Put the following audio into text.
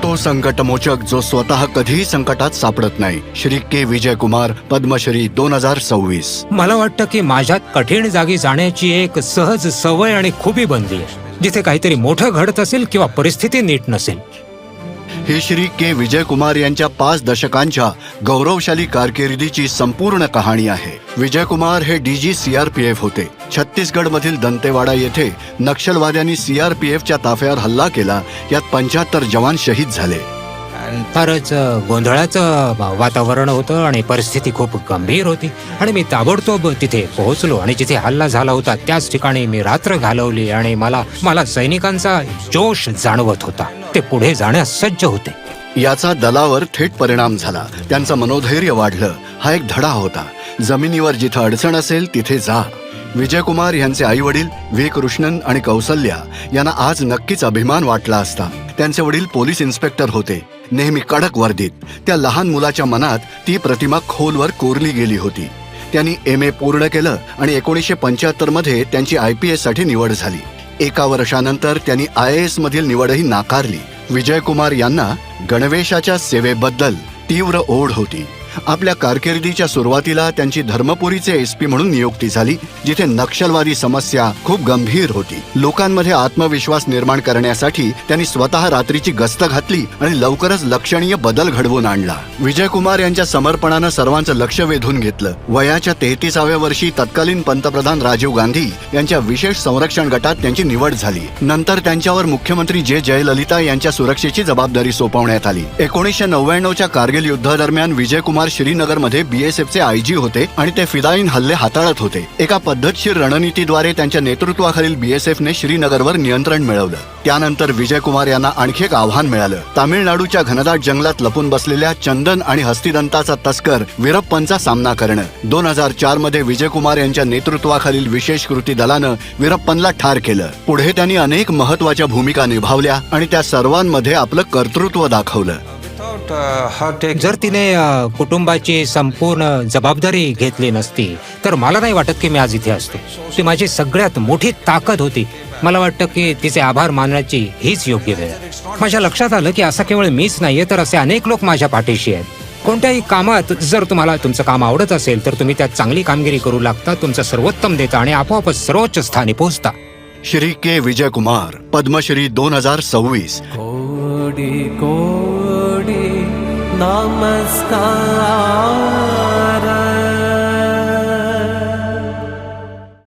तो संकटमोचक जो स्वतः कधीही संकटात सापडत नाही. श्री के विजय कुमार, पद्मश्री 2026. मला वाटतं की माझ्यात कठीण जागी जाण्याची एक सहज सवय आणि खुबी बनली आहे, जिथे काहीतरी मोठं घडत असेल किंवा परिस्थिती नीट नसेल. ही श्री के विजय कुमार यांच्या 5 दशकांच्या गौरवशाली कारकिर्दीची संपूर्ण कहाणी आहे. विजय कुमार हे DG CRPF होते. छत्तीसगड मधील दंतेवाडा येथे नक्षलवाद्यांनी CRPFच्या ताफ्यावर हल्ला केला. यात 75 जवान शहीद झाले. फारच गोंधळाचं वातावरण होतं आणि परिस्थिती खूप गंभीर होती. आणि मी ताबडतोब तिथे पोहोचलो आणि जिथे हल्ला झाला होता त्याच ठिकाणी मी रात्र घालवली. आणि मला सैनिकांचा जोश जाणवत होता. ते पुढे जाण्यास सज्ज होते. याचा दलावर थेट परिणाम झाला. त्यांचं मनोधैर्य वाढलं. हा एक धडा होता. जमिनीवर जिथं अडचण असेल तिथे जा. विजय कुमार यांचे आई वडील व्ही कृष्णन आणि कौसल्या यांना आज नक्कीच अभिमान वाटला असता. त्यांचे वडील पोलीस इन्स्पेक्टर होते, नेहमी कडक वर्दीत. त्या लहान मुलाच्या मनात ती प्रतिमा खोलवर कोरली गेली होती. त्यांनी MA पूर्ण केलं आणि 1975 मध्ये त्यांची IPS साठी निवड झाली. 1 वर्षानंतर त्यांनी IAS मधील निवडही नाकारली. विजय कुमार यांना गणवेशाच्या सेवेबद्दल तीव्र ओढ होती. आपल्या कारकिर्दीच्या सुरुवातीला त्यांची धर्मपुरीचे SP म्हणून नियुक्ती झाली, जिथे नक्षलवादी समस्या खूप गंभीर होती. लोकांमध्ये आत्मविश्वास निर्माण करण्यासाठी त्यांनी स्वतः रात्रीची गस्त घातली आणि लवकरच लक्षणीय बदल घडवून आणला. विजय कुमार यांच्या समर्पणानं सर्वांचं लक्ष वेधून घेतलं. वयाच्या 33व्या वर्षी तत्कालीन पंतप्रधान राजीव गांधी यांच्या विशेष संरक्षण गटात त्यांची निवड झाली. नंतर त्यांच्यावर मुख्यमंत्री जयललिता यांच्या सुरक्षेची जबाबदारी सोपवण्यात आली. 1999च्या कारगिल युद्धादरम्यान विजय कुमार श्रीनगरमध्ये BSFचे IG होते आणि ते फिदाईन हल्ले हाताळत होते. एका पद्धतशीर रणनीतीद्वारे त्यांच्या नेतृत्वाखालील BSFने श्रीनगरवर नियंत्रण मिळवलं. त्यानंतर विजय कुमार यांना आणखी एक आव्हान मिळालं. तामिळनाडूच्या घनदाट जंगलात लपून बसलेल्या चंदन आणि हस्तिदंताचा तस्कर वीरप्पनचा सामना करणं. 2004 मध्ये विजय कुमार यांच्या नेतृत्वाखालील विशेष कृती दलानं वीरप्पनला ठार केलं. पुढे त्यांनी अनेक महत्वाच्या भूमिका निभावल्या आणि त्या सर्वांमध्ये आपलं कर्तृत्व दाखवलं. जर तिने कुटुंबाची संपूर्ण जबाबदारी घेतली नसती तर मला नाही वाटत की मी आज इथे असतो. ती माझी सगळ्यात मोठी ताकद होती. मला वाटतं की तिचे आभार मानण्याची हीच योग्य वेळ. माझ्या लक्षात आलं की असं केवळ मीच नाहीये, तर असे अनेक लोक माझ्या पाठीशी आहेत. कोणत्याही कामात जर तुम्हाला तुमचं काम आवडत असेल तर तुम्ही त्यात चांगली कामगिरी करू लागता, तुमचं सर्वोत्तम देता आणि आपोआपच सर्वोच्च स्थानी पोहोचता. श्री के विजय कुमार, पद्मश्री 2026. कोडी कोडी नमस्कार.